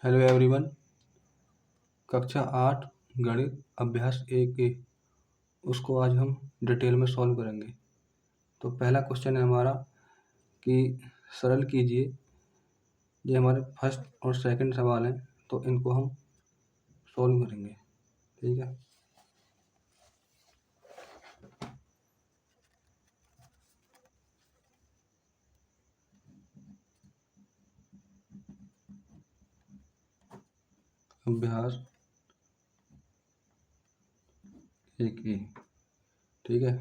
Hello everyone. कक्षा 8 गणित अभ्यास 1 के उसको आज हम डिटेल में सॉल्व करेंगे। तो पहला क्वेश्चन है हमारा कि सरल कीजिए। ये हमारे फर्स्ट और सेकंड सवाल हैं, तो इनको हम सॉल्व करेंगे। ठीक है। अभ्यास 1 ठीक है।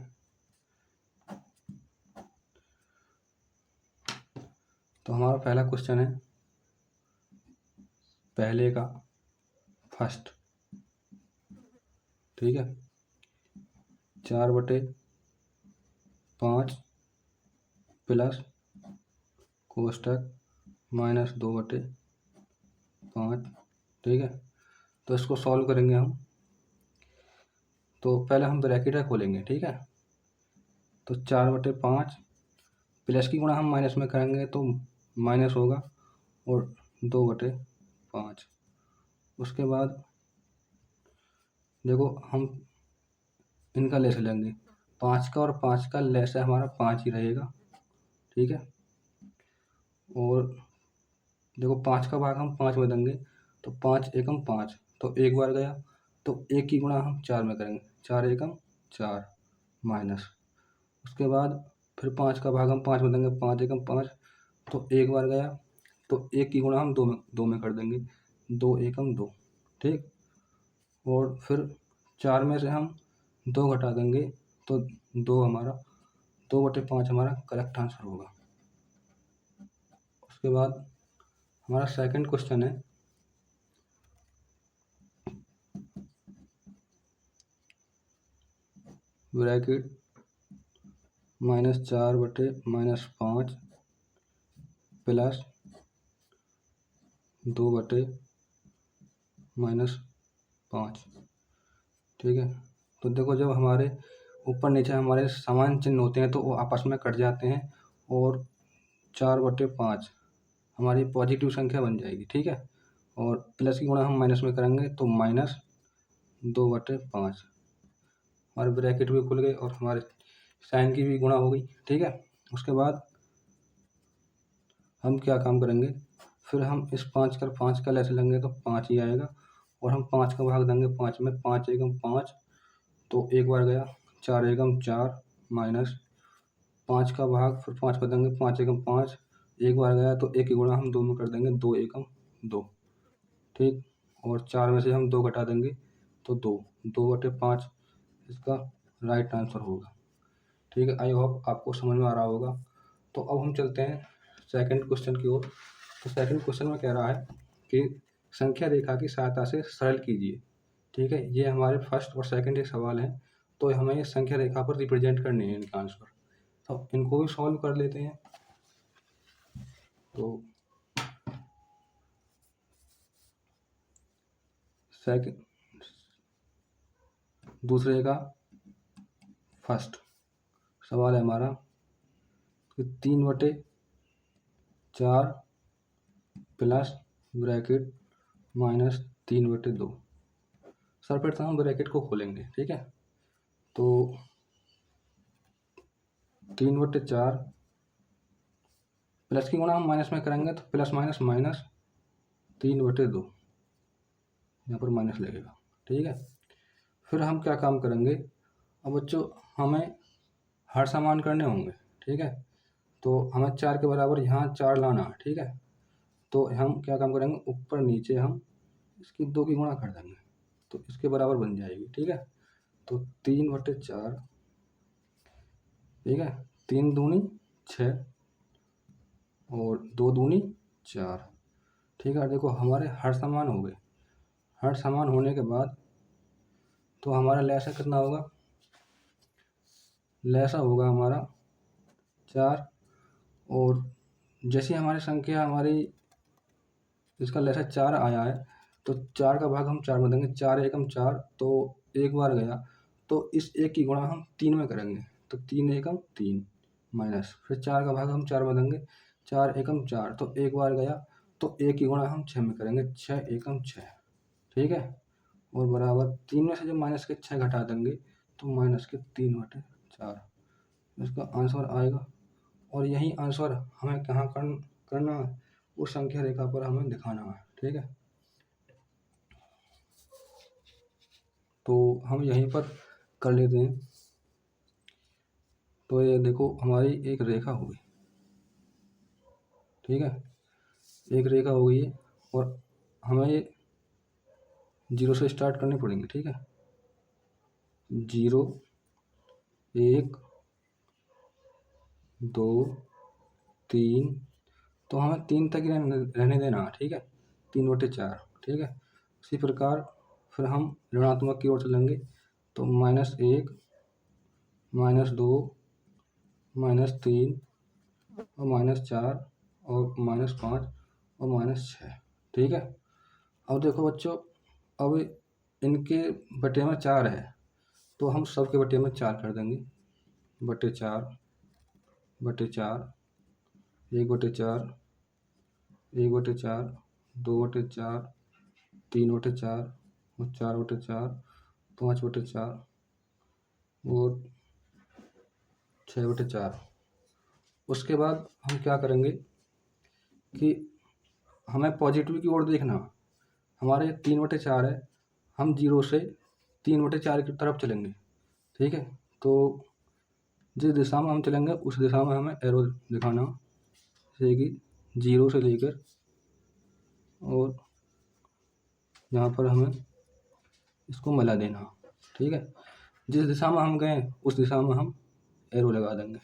तो हमारा पहला क्वेश्चन है पहले का फर्स्ट। ठीक है। 4/5 प्लस कोष्टक -2/5। ठीक है। तो इसको सॉल्व करेंगे हम। तो पहले हम ब्रैकेट खोलेंगे। ठीक है। तो 4/5 प्लस की गुणा हम माइनस में करेंगे तो माइनस होगा और 2/5। उसके बाद देखो हम इनका लेस लेंगे। 5 का और 5 का लेस है हमारा 5 ही रहेगा। ठीक है। और देखो 5 का भाग हम 5 में देंगे तो 5 एकम 5, तो एक बार गया। तो 1 की गुणा हम 4 में करेंगे। 4 एकम 4 माइनस। उसके बाद फिर 5 का भाग हम 5 में देंगे। 5 एकम 5, तो एक बार गया। तो 1 की गुणा हम 2 में कर देंगे। 2 एकम 2। ठीक। और फिर 4 में से हम 2 घटा देंगे तो 2 हमारा 2/5 हमारा करेक्ट आंसर होगा। उसके बाद हमारा सेकंड क्वेश्चन है ब्रैकेट -4/-5 प्लस 2/-5। ठीक है। तो देखो जब हमारे ऊपर नीचे हमारे समान चिन्ह होते हैं तो वो आपस में कट जाते हैं और 4/5 हमारी पॉजिटिव संख्या बन जाएगी। ठीक है। और प्लस की गुणा हम माइनस में करेंगे तो -2/5 हमारे ब्रैकेट भी खुल गए और हमारे साइन की भी गुणा हो गई। ठीक है। उसके बाद हम क्या काम करेंगे, फिर हम इस 5 का लेस लेंगे तो 5 ही आएगा और हम 5 का भाग देंगे 5 में। 5 एकम 5, तो एक बार गया। 4 एकम 4 माइनस 5 का भाग फिर 5 पर देंगे। 5 एकम 5, एक बार गया तो 1 की गुणा हम 2 में कर देंगे। 2 एकम 2। ठीक। और 4 में से हम 2 घटा देंगे तो 2/5 इसका राइट आंसर होगा। ठीक है। आई होप आपको समझ में आ रहा होगा। तो अब हम चलते हैं सेकंड क्वेश्चन की ओर। तो सेकंड क्वेश्चन में कह रहा है कि संख्या रेखा की सहायता से सरल कीजिए। ठीक है। ये हमारे फर्स्ट और सेकंड एक सवाल हैं, तो हमें ये संख्या रेखा पर रिप्रेजेंट करने हैं इनका आंसर। तो इनको भी सॉल्व कर लेते हैं। तो सेकंड दूसरे का फर्स्ट सवाल है हमारा कि 3/4 प्लस ब्रैकेट -3/2। सर्वप्रथम हम ब्रैकेट को खोलेंगे। ठीक है। तो 3/4 प्लस की गुणा हम माइनस में करेंगे तो प्लस माइनस माइनस 3/2, यहाँ पर माइनस लगेगा। ठीक है। फिर हम क्या काम करेंगे, अब बच्चों हमें हर समान करने होंगे। ठीक है। तो हमें 4 के बराबर यहाँ 4 लाना है। ठीक है। तो हम क्या काम करेंगे, ऊपर नीचे हम इसकी 2 की गुणा कर देंगे तो इसके बराबर बन जाएगी। ठीक है। तो 3/4। ठीक है। 3 दूनी 6 और 2 दूनी 4। ठीक है। देखो हमारे हर समान हो गए। हर समान होने के बाद तो हमारा लैसा कितना होगा, लैसा होगा हमारा 4। और जैसी हमारी संख्या हमारी इसका लैसा 4 आया है तो 4 का भाग हम 4 में देंगे। 4 एकम 4, तो एक बार गया तो इस 1 की गुणा हम 3 में करेंगे तो 3 एकम 3 माइनस फिर 4 का भाग हम 4 में देंगे। 4 एकम 4, तो एक बार गया तो 1 की गुणा हम 6 में करेंगे, 6 एकम 6, ठीक है। और बराबर 3 में से जब माइनस के 6 घटा देंगे तो माइनस के 3/4 इसका आंसर आएगा। और यही आंसर हमें कहाँ करना है, उस संख्या रेखा पर हमें दिखाना है, ठीक है। तो हम यहीं पर कर लेते हैं। तो ये देखो हमारी एक रेखा हो गई, ठीक है, एक रेखा हो गई है। और हमें ये 0 से स्टार्ट करनी पड़ेंगे, ठीक है। 0, 1, 2, 3, तो हमें 3 तक ही रहने देना है, ठीक है, 3/4, ठीक है। इसी प्रकार फिर हम ऋणात्मक की ओर चलेंगे, तो -1, -2, -3 और -4 और -5 और -6, ठीक है। अब देखो बच्चों, अब इनके बटे में 4 है, तो हम सब के बटे में 4 कर देंगे, बटे 4, 1/4, 1/4, 2/4, 3/4 और 4/4, 5/4 और 6/4। उसके बाद हम क्या करेंगे कि हमें पॉजिटिव की ओर देखना। हमारे 3/4 है, हम 0 से 3/4 की तरफ चलेंगे, ठीक है। तो जिस दिशा में हम चलेंगे उस दिशा में हमें एरो दिखाना, जैसे कि 0 से लेकर और यहाँ पर हमें इसको मिला देना, ठीक है। जिस दिशा में हम गए उस दिशा में हम एरो लगा देंगे।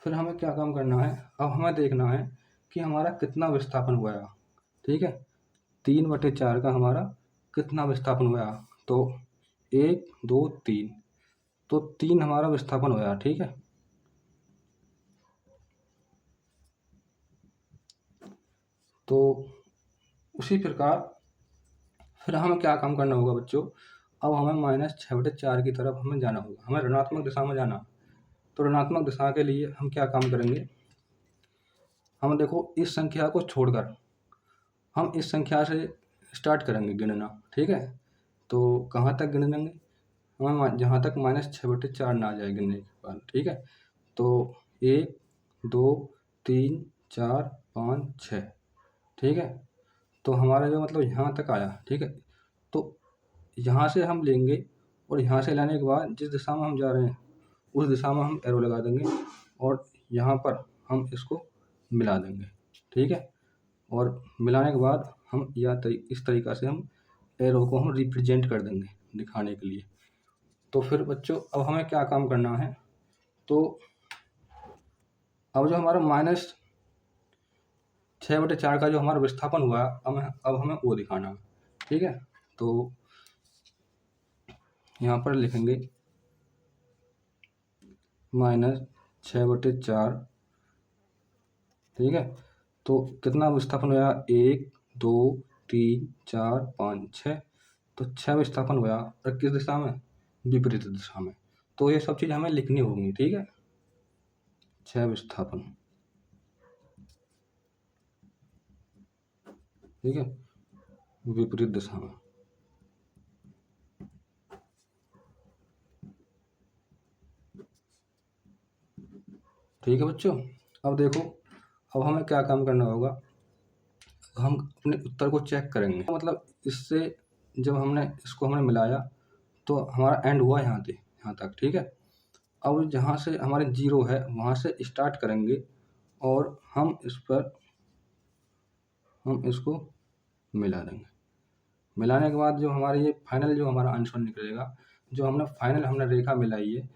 फिर हमें क्या काम करना है, अब हमें देखना है कि हमारा कितना विस्थापन हुआ है, ठीक है। 3/4 का हमारा कितना विस्थापन हुआ, तो 1, 2, 3, तो 3 हमारा विस्थापन हुआ, ठीक है। तो उसी प्रकार फिर हमें क्या काम करना होगा बच्चों, अब हमें -6/4 की तरफ हमें जाना होगा, हमें ऋणात्मक दिशा में जाना। तो ऋणात्मक दिशा के लिए हम क्या काम करेंगे, हम देखो इस संख्या को छोड़कर हम इस संख्या से स्टार्ट करेंगे गिनना, ठीक है। तो कहाँ तक गिन लेंगे, हमें जहाँ तक -6/4 ना आ जाए गिनने के बाद, ठीक है। तो 1, 2, 3, 4, 5, 6, ठीक है। तो हमारा जो मतलब यहाँ तक आया, ठीक है। तो यहाँ से हम लेंगे और यहाँ से लाने के बाद जिस दिशा में हम जा रहे हैं उस दिशा में हम एरो लगा देंगे और यहाँ पर हम इसको मिला देंगे, ठीक है। और मिलाने के बाद हम इस तरीक़ा से हम एरो को हम रिप्रेजेंट कर देंगे दिखाने के लिए। तो फिर बच्चों अब हमें क्या काम करना है, तो अब जो हमारा -6/4 का जो हमारा विस्थापन हुआ अब हमें वो दिखाना है, ठीक है। तो यहाँ पर लिखेंगे -6/4, ठीक है। तो कितना विस्थापन हुआ, 1, 2, 3, 4, 5, 6, तो 6 विस्थापन हुआ और किस दिशा में, विपरीत दिशा में। तो ये सब चीज़ हमें लिखनी होंगी, ठीक है। 6 विस्थापन, ठीक है, विपरीत दिशा में, ठीक है बच्चों। अब देखो, अब हमें क्या काम करना होगा, हम अपने उत्तर को चेक करेंगे, मतलब इससे जब हमने मिलाया तो हमारा एंड हुआ यहाँ तक, ठीक है। अब जहाँ से हमारे 0 है वहाँ से स्टार्ट करेंगे और हम इसको मिला देंगे। मिलाने के बाद जो हमारे ये फाइनल जो हमारा आंसर निकलेगा, जो हमने रेखा मिलाई है,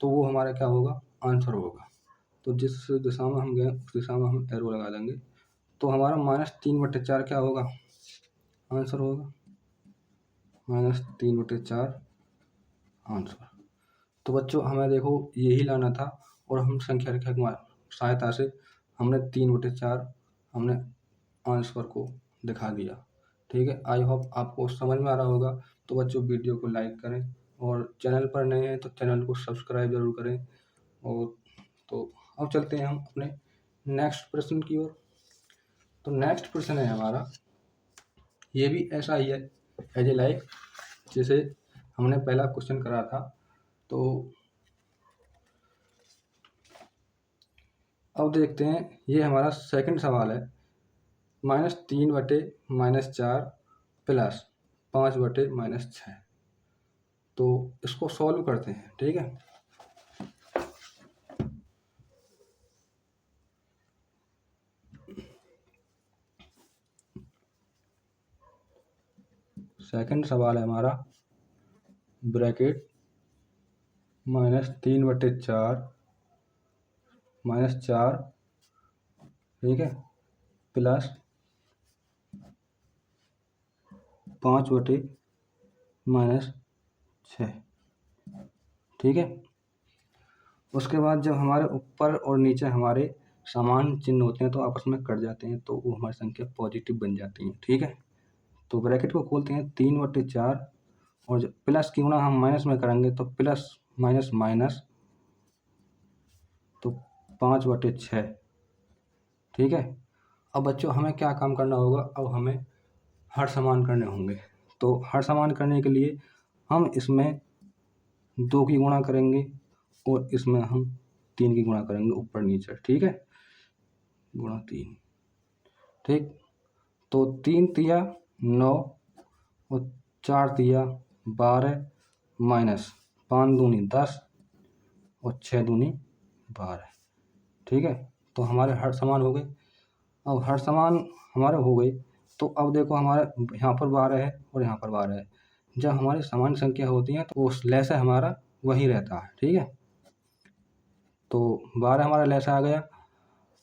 तो वो हमारा क्या होगा, आंसर होगा। तो जिस दिशा में हम गए उस दिशा में हम एरो लगा देंगे, तो हमारा -3/4 क्या होगा, आंसर होगा, -3/4 आंसर। तो बच्चों हमें देखो यही लाना था और हम संख्या रेखा की सहायता से हमने 3/4 हमने आंसर को दिखा दिया, ठीक है। आई होप आपको समझ में आ रहा होगा। तो बच्चों वीडियो को लाइक करें और चैनल पर नए हैं तो चैनल को सब्सक्राइब जरूर करें। और तो अब चलते हैं हम अपने नेक्स्ट प्रश्न की ओर। तो नेक्स्ट प्रश्न है हमारा, ये भी ऐसा ही है एज ए लाइक जैसे हमने पहला क्वेश्चन करा था। तो अब देखते हैं, ये हमारा सेकंड सवाल है, -3/-4 प्लस 5/-6। तो इसको सॉल्व करते हैं, ठीक है। सेकंड सवाल है हमारा, ब्रैकेट -3/4 -4, ठीक है, प्लस 5/-6, ठीक है। उसके बाद जब हमारे ऊपर और नीचे हमारे समान चिन्ह होते हैं तो आपस में कट जाते हैं, तो वो हमारी संख्या पॉजिटिव बन जाती है, ठीक है। तो ब्रैकेट को खोलते हैं, 3/4 और जब प्लस की गुणा हम माइनस में करेंगे तो प्लस माइनस माइनस, तो 5/6, ठीक है। अब बच्चों हमें क्या काम करना होगा, अब हमें हर समान करने होंगे। तो हर समान करने के लिए हम इसमें 2 की गुणा करेंगे और इसमें हम 3 की गुणा करेंगे ऊपर नीचे, ठीक है, गुणा 3, ठीक। तो 3 तिया 9 और 4 तिया 12 माइनस 5 दूनी 10 और 6 दूनी 12, ठीक है। तो हमारे हर समान हो गए। अब हर समान हमारे हो गए, तो अब देखो हमारे यहाँ पर 12 है और यहाँ पर 12 है। जब हमारी समान संख्या होती है तो उस लैसा हमारा वही रहता है, ठीक है। तो 12 हमारा लैसा आ गया,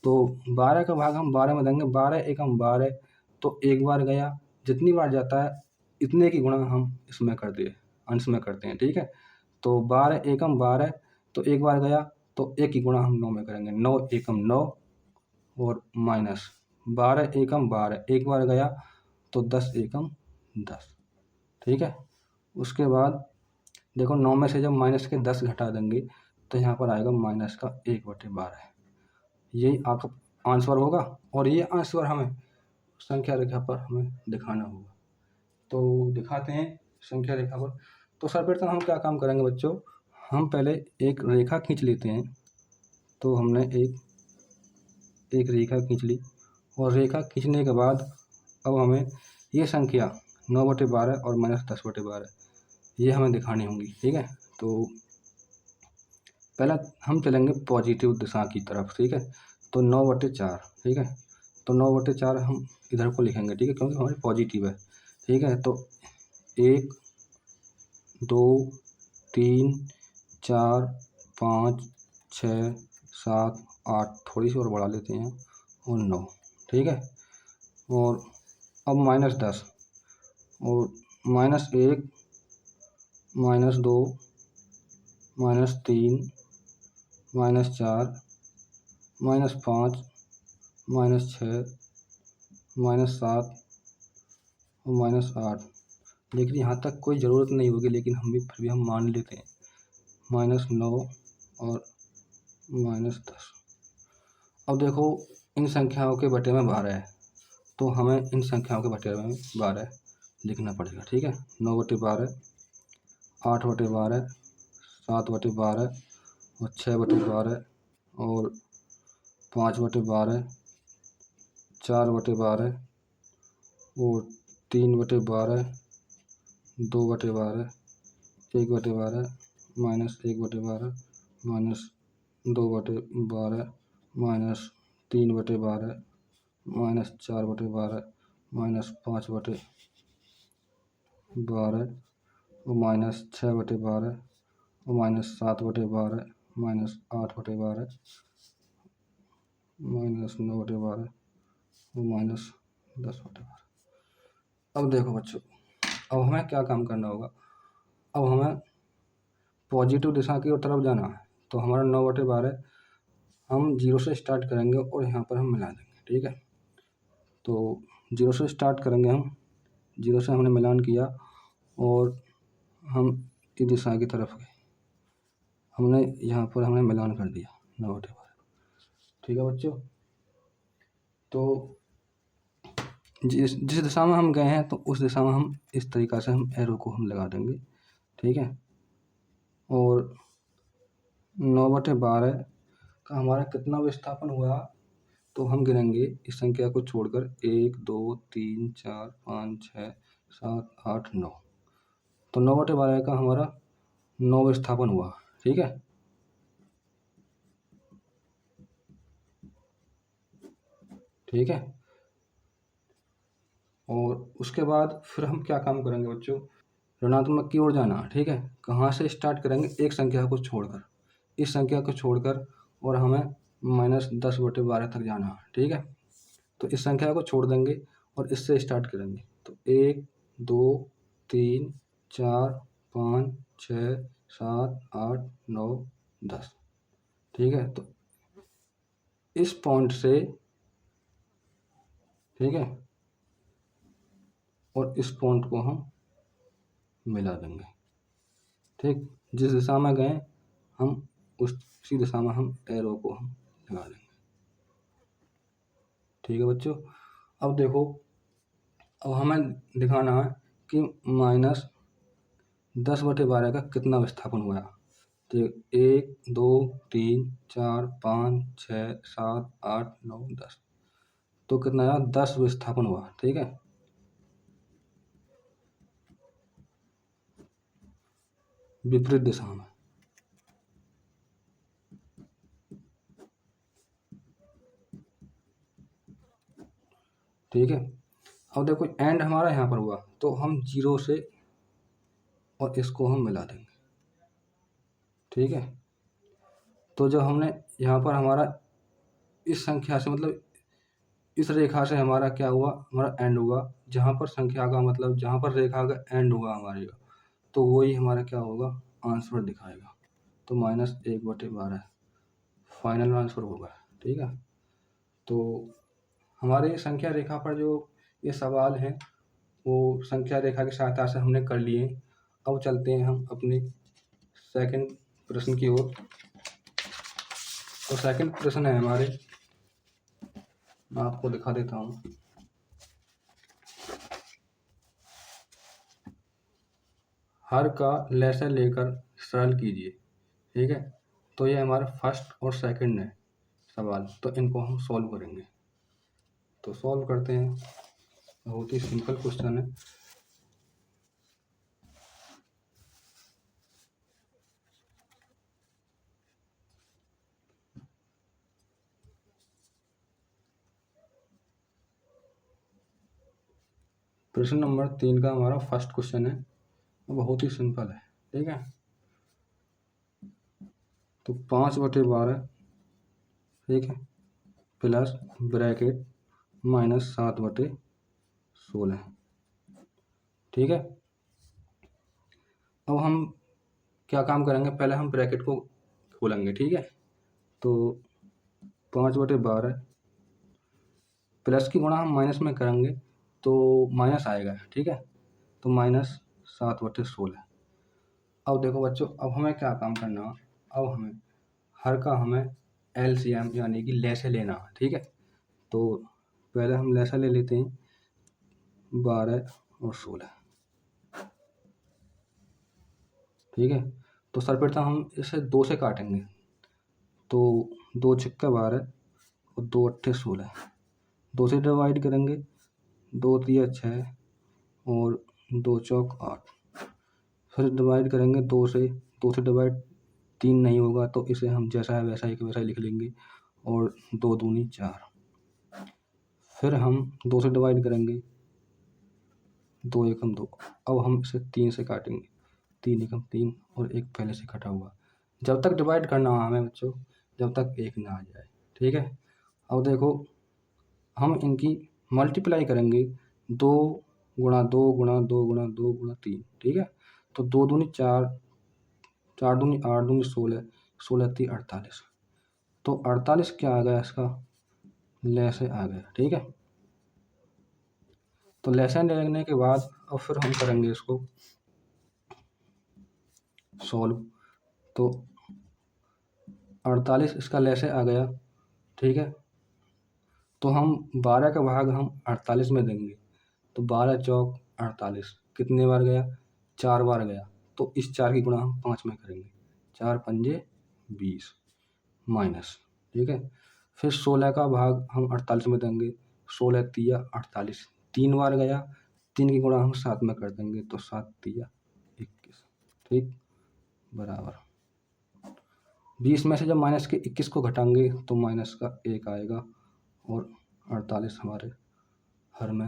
तो 12 का भाग हम 12 में देंगे, 12 एकम 12, तो एक बार गया, जितनी बार जाता है इतने की गुणा हम इसमें करते हैं, अंश में करते हैं, ठीक है। तो 12 एकम 12, तो एक बार गया तो एक की गुणा हम 9 में करेंगे, 9 एकम 9 और माइनस 12 एकम 12, एक बार गया तो 10 एकम 10, ठीक है। उसके बाद देखो 9 में से जब माइनस के 10 घटा देंगे तो यहाँ पर आएगा माइनस का 1/12, यही आपका आंसर होगा। और ये आंसर हमें संख्या रेखा पर हमें दिखाना होगा, तो दिखाते हैं संख्या रेखा पर। तो सर्वप्रथम हम क्या काम करेंगे बच्चों, हम पहले एक रेखा खींच लेते हैं। तो हमने एक रेखा खींच ली, और रेखा खींचने के बाद अब हमें ये संख्या 9/12 और -10/12 ये हमें दिखानी होंगी, ठीक है। तो पहला हम चलेंगे पॉजिटिव दिशा की तरफ, ठीक है। तो 9/4, ठीक है। तो 9/4 हम इधर को लिखेंगे, ठीक है, क्योंकि हमारी पॉजिटिव है, ठीक है। तो 1 2 3 4 5 6 7 8, थोड़ी सी और बढ़ा लेते हैं, और 9, ठीक है। और अब -10 और -1 -2 -3 -4 -5 -6 -7 और -8, लेकिन यहाँ तक कोई ज़रूरत नहीं होगी, लेकिन फिर भी हम मान लेते हैं, -9 और -10। अब देखो इन संख्याओं के बटे में 12 है, तो हमें इन संख्याओं के बटे में 12 लिखना पड़ेगा, ठीक है। 9/12, 8/12, 7/12 और 6/12 और 5/12, 4/12 और 3/12, 2/12, 1/12, -1/12, -2/12, -3/12, -4/12, -5/12 और -6/12 और -7/12, -8/12, -9/12 और -10/12। अब देखो बच्चों, अब हमें क्या काम करना होगा, अब हमें पॉजिटिव दिशा की तरफ जाना है। तो हमारा 9/12 हम 0 से स्टार्ट करेंगे और यहाँ पर हम मिला देंगे, ठीक है। तो 0 से स्टार्ट करेंगे हम, 0 से हमने मिलान किया और हम इस दिशा की तरफ गए, हमने यहाँ पर हमने मिलान कर दिया 9/12, ठीक है बच्चों। तो जिस जिस दिशा में हम गए हैं तो उस दिशा में हम इस तरीक़ा से हम एरो को हम लगा देंगे, ठीक है। और 9/12 का हमारा कितना विस्थापन हुआ, तो हम गिनेंगे इस संख्या को छोड़कर 1 2 3 4 5 6 7 8 9। तो 9/12 का हमारा 9 विस्थापन हुआ, ठीक है। ठीक है। और उसके बाद फिर हम क्या काम करेंगे बच्चों, ऋणात्मक की ओर जाना, ठीक है। कहाँ से स्टार्ट करेंगे, एक संख्या को छोड़कर, इस संख्या को छोड़कर, और हमें -10/12 तक जाना है, ठीक है। तो इस संख्या को छोड़ देंगे और इससे स्टार्ट करेंगे। तो 1 2 3 4 5 6 7 8 9 10, ठीक है। तो इस पॉइंट से, ठीक है, और इस पॉइंट को हम मिला देंगे, ठीक। जिस दिशा में गए हम उसी दिशा में हम एरो को हम लगा देंगे, ठीक है बच्चों। अब देखो, अब हमें दिखाना है कि -10/12 का कितना विस्थापन हुआ। तो 1 2 3 4 5 6 7 8 9 10, तो कितना आया, 10 विस्थापन हुआ, ठीक है। विपरीत दिशा में, ठीक है। अब देखो एंड हमारा यहाँ पर हुआ, तो हम 0 से और इसको हम मिला देंगे, ठीक है। तो जब हमने यहाँ पर हमारा इस संख्या से, मतलब इस रेखा से हमारा क्या हुआ, हमारा एंड हुआ, जहाँ पर संख्या का मतलब जहाँ पर रेखा का एंड हुआ हमारे का, तो वही हमारा क्या होगा, आंसर दिखाएगा। तो -1/12 फाइनल आंसर होगा, ठीक है। तो हमारे संख्या रेखा पर जो ये सवाल हैं वो संख्या रेखा की सहायता से हमने कर लिए। अब चलते हैं हम अपने सेकंड प्रश्न की ओर। तो सेकंड प्रश्न है हमारे, मैं आपको दिखा देता हूँ। हर का लेसन लेकर सरल कीजिए, ठीक है। तो ये हमारा फर्स्ट और सेकंड है सवाल, तो इनको हम सॉल्व करेंगे। तो सॉल्व करते हैं, बहुत ही सिंपल क्वेश्चन है। प्रश्न नंबर 3 का हमारा फर्स्ट क्वेश्चन है, बहुत ही सिंपल है, ठीक है। तो 5/12, ठीक है, प्लस ब्रैकेट -7/16, ठीक है। अब हम क्या काम करेंगे, पहले हम ब्रैकेट को खोलेंगे, ठीक है। तो 5/12 प्लस की गुणा हम माइनस में करेंगे तो माइनस आएगा, ठीक है। तो -7/16। अब देखो बच्चों, अब हमें क्या काम करना है, अब हमें हर का हमें एलसीएम यानी कि लैसे लेना है, ठीक है। तो पहले हम लैसा ले लेते हैं 12 और 16, ठीक है। तो सर्वप्रथम हम इसे 2 से काटेंगे, तो 2 छक्का 12 और 2 अट्ठे 16, 2 से डिवाइड करेंगे, 2 तिया 6 और 2 चौक 8, फिर डिवाइड करेंगे 2 से, 2 से डिवाइड 3 नहीं होगा तो इसे हम जैसा है वैसा ही का वैसा ही लिख लेंगे, और 2 दूनी 4, फिर हम 2 से डिवाइड करेंगे, 2 एकम 2। अब हम इसे 3 से काटेंगे, 3 एकम 3 और एक पहले से कटा हुआ, जब तक डिवाइड करना है हमें बच्चों, जब तक 1 ना आ जाए, ठीक है। अब देखो, हम इनकी मल्टीप्लाई करेंगे, 2 गुणा 2 गुणा 2 गुणा 2 गुणा 3, ठीक है। तो 2 दूनी 4, 4 दूनी 8 दूनी 16, 16 ती 48, तो 48 क्या आ गया, इसका लैसे आ गया, ठीक है। तो लेसन लेने के बाद अब फिर हम करेंगे इसको सॉल्व। तो 48 इसका लैसे आ गया, ठीक है। तो हम 12 का भाग हम 48 में देंगे, तो 12 चौक 48 कितने बार गया, 4 बार गया। तो इस 4 की गुणा हम 5 में करेंगे, 4 पंजे 20 माइनस, ठीक है। फिर 16 का भाग हम 48 में देंगे, 16 तिया 48 3 बार गया, 3 की गुणा हम 7 में कर देंगे, तो 7 तिया 21, ठीक, बराबर 20 में से जब माइनस के 21 को घटाएंगे तो माइनस का 1 आएगा और 48 हमारे हर में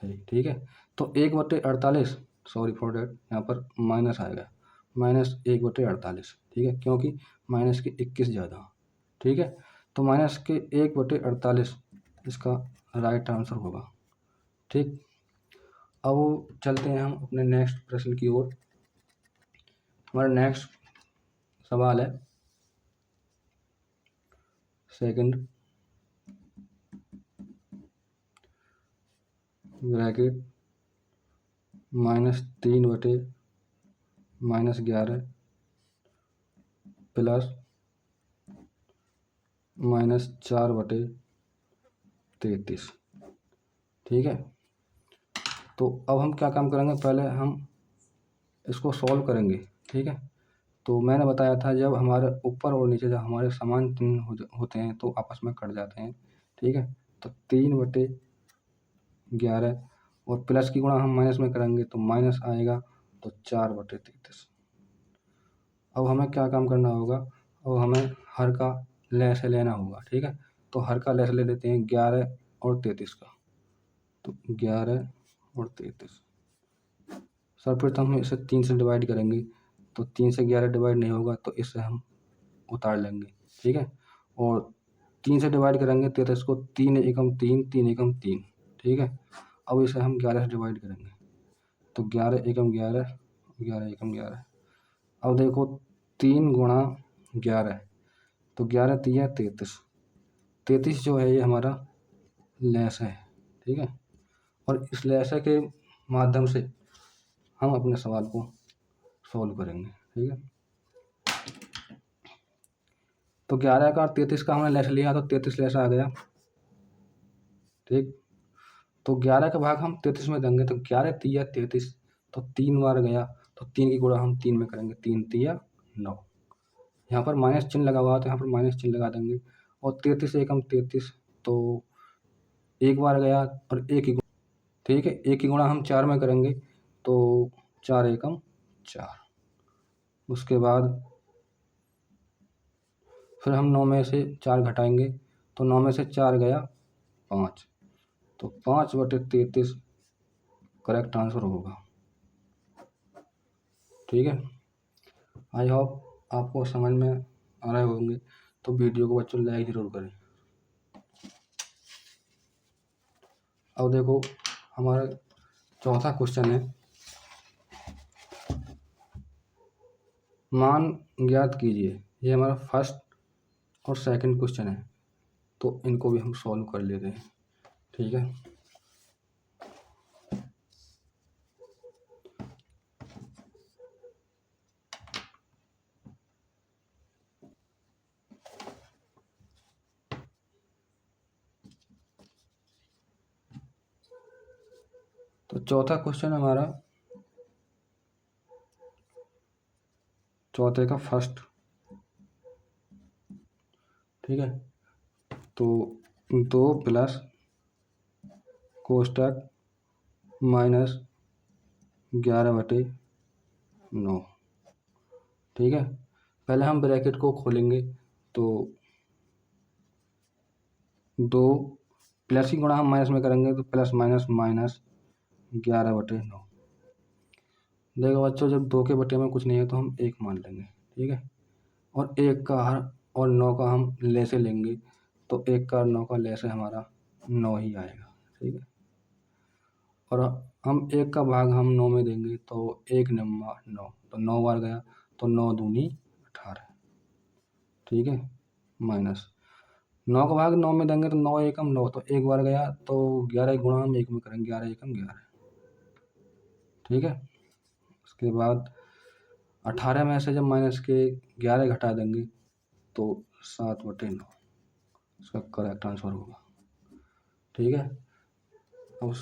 है, ठीक है। तो 1/48, सॉरी फॉर डैट, यहाँ पर माइनस आएगा, -1/48, ठीक है, क्योंकि माइनस के 21 ज़्यादा, ठीक है। तो माइनस के 1/48 इसका राइट आंसर होगा, ठीक। अब चलते हैं हम अपने नेक्स्ट प्रश्न की ओर। हमारा नेक्स्ट सवाल है सेकंड ब्रैकेट -3/-11 प्लस -4/33, ठीक है। तो अब हम क्या काम करेंगे, पहले हम इसको सॉल्व करेंगे, ठीक है। तो मैंने बताया था जब हमारे ऊपर और नीचे जब हमारे समान चिन्ह होते हैं तो आपस में कट जाते हैं, ठीक है। तो 3/11 और प्लस की गुणा हम माइनस में करेंगे तो माइनस आएगा, तो 4/33। अब हमें क्या काम करना होगा, अब हमें हर का लैसे लेना होगा, ठीक है। तो हर का लैसे ले लेते हैं 11 और 33 का, तो 11 और 33। सर्वप्रथम हम इसे 3 से डिवाइड करेंगे, तो 3 से 11 डिवाइड नहीं होगा तो इसे हम उतार लेंगे, ठीक है। और 3 से डिवाइड करेंगे 33 को, 3 एकम 3, 3 एकम 3, ठीक है। अब इसे हम 11 से डिवाइड करेंगे, तो 11 एकम 11, 11 एकम 11। अब देखो 3 गुणा 11, तो 11 तिया 33, 33 जो है ये हमारा लैस है, ठीक है। और इस लैसे के माध्यम से हम अपने सवाल को सॉल्व करेंगे, ठीक है। तो 11 का और 33 का हमने लैस लिया तो 33 लैस आ गया, ठीक। तो 11 का भाग हम 33 में देंगे, तो 11 तिया 33, तो 3 बार गया, तो 3 की गुणा हम 3 में करेंगे, 3 तिया 9। यहाँ पर माइनस चिन्ह लगा हुआ है तो यहाँ पर माइनस चिन्ह लगा देंगे। और 33 एकम 33, तो 1 बार गया और 1 की, ठीक है, 1 की गुणा हम 4 में करेंगे, तो 4 एकम 4। उसके बाद फिर हम 9 में से 4 घटाएंगे, तो 9 में से 4 गया 5, तो 5/33 करेक्ट आंसर होगा, ठीक है। आई होप आपको समझ में आ रहे होंगे, तो वीडियो को बच्चों लाइक ज़रूर करें। अब देखो हमारा चौथा क्वेश्चन है, मान ज्ञात कीजिए। ये हमारा फर्स्ट और सेकंड क्वेश्चन है, तो इनको भी हम सॉल्व कर लेते हैं, ठीक है। तो चौथा क्वेश्चन हमारा चौथे का फर्स्ट, ठीक है। तो 2 प्लस कोष्टक -11/9, ठीक है। पहले हम ब्रैकेट को खोलेंगे, तो 2 प्लस की गुणा हम माइनस में करेंगे, तो प्लस माइनस माइनस 11/9। देखो बच्चों जब 2 के बटे में कुछ नहीं है तो हम 1 मान लेंगे, ठीक है। और 1 का हर और 9 का हम लेसे लेंगे, तो 1 का और 9 का लेसे हमारा 9 ही आएगा, ठीक है। और हम 1 का भाग हम 9 में देंगे, तो 1 नम्मा 9, तो 9 बार गया, तो 9 दूनी 18, ठीक है, माइनस 9 का भाग 9 में देंगे तो 9 एकम 9, तो 1 बार गया, तो 11 की गुणा हम 1 में करेंगे, 11 एकम 11, ठीक है। उसके बाद 18 में से जब माइनस के 11 घटा देंगे, तो 7/9 इसका करेक्ट आंसर होगा। ठीक है। अब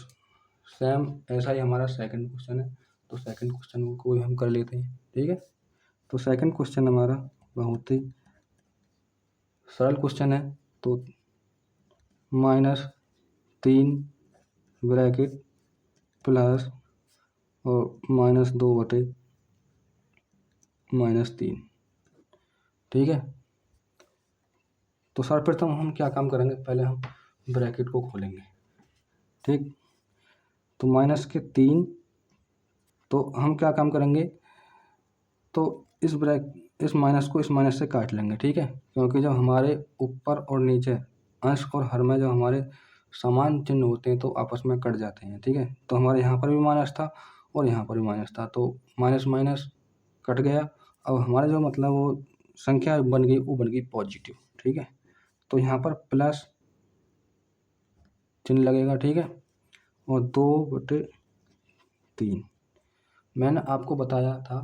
सेम ऐसा ही हमारा सेकंड क्वेश्चन है, तो सेकंड क्वेश्चन को भी हम कर लेते हैं। ठीक है, तो सेकंड क्वेश्चन हमारा बहुत ही सरल क्वेश्चन है। तो -3 ब्रैकेट प्लस और -2/-3। ठीक है, तो सर्वप्रथम हम क्या काम करेंगे, पहले हम ब्रैकेट को खोलेंगे। ठीक, तो -3, तो हम क्या काम करेंगे, तो इस माइनस को इस माइनस से काट लेंगे। ठीक है, क्योंकि जब हमारे ऊपर और नीचे अंश और हर में जब हमारे समान चिन्ह होते हैं तो आपस में कट जाते हैं। ठीक है, तो हमारे यहाँ पर भी माइनस था और यहाँ पर भी माइनस था, तो माइनस माइनस कट गया। अब हमारा जो मतलब वो संख्या बन गई, वो बन गई पॉजिटिव। ठीक है, तो यहाँ पर प्लस चिन्ह लगेगा। ठीक है, और 2/3। मैंने आपको बताया था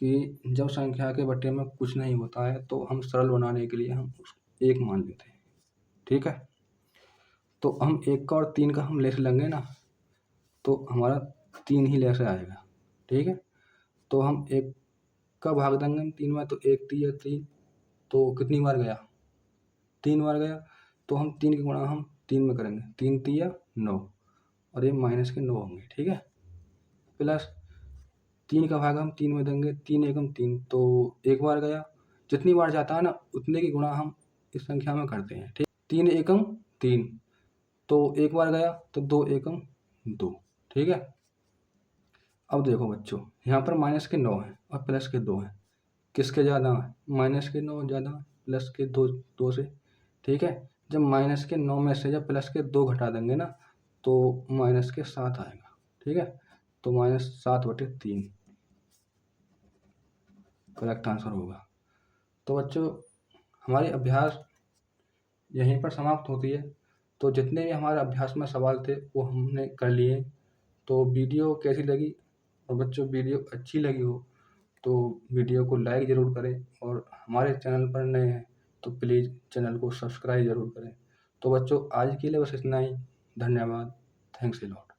कि जब संख्या के बट्टे में कुछ नहीं होता है तो हम सरल बनाने के लिए हम उसको 1 मान लेते हैं। ठीक है, तो हम 1 का और 3 का हम लेस लेंगे ना, तो हमारा 3 ही लेस आएगा। ठीक है, तो हम 1 का भाग देंगे हम 3 में, तो 1 3 3, तो कितनी बार गया, 3 बार गया। तो हम 3 की गुणा हम 3 में करेंगे, 3 3 9, और ये माइनस के 9 होंगे। ठीक है, प्लस 3 का भाग हम 3 में देंगे, 3 एकम 3, तो 1 बार गया। जितनी बार जाता है ना, उतने की गुणा हम इस संख्या में करते हैं। ठीक, 3 एकम 3, तो 1 बार गया, तो 2 एकम 2। ठीक है, अब देखो बच्चों, यहाँ पर माइनस के 9 है और प्लस के 2 है, किसके ज़्यादा है, माइनस के 9 ज़्यादा प्लस के 2 से। ठीक है, जब माइनस के 9 में से जब प्लस के 2 घटा देंगे ना, तो माइनस के 7 आएगा। ठीक है, तो -7/3 करेक्ट आंसर होगा। तो बच्चों, हमारी अभ्यास यहीं पर समाप्त होती है। तो जितने भी हमारे अभ्यास में सवाल थे वो हमने कर लिए। तो वीडियो कैसी लगी, और बच्चों वीडियो अच्छी लगी हो तो वीडियो को लाइक ज़रूर करें, और हमारे चैनल पर नए हैं तो प्लीज़ चैनल को सब्सक्राइब ज़रूर करें। तो बच्चों, आज के लिए बस इतना ही। धन्यवाद। Thanks a lot.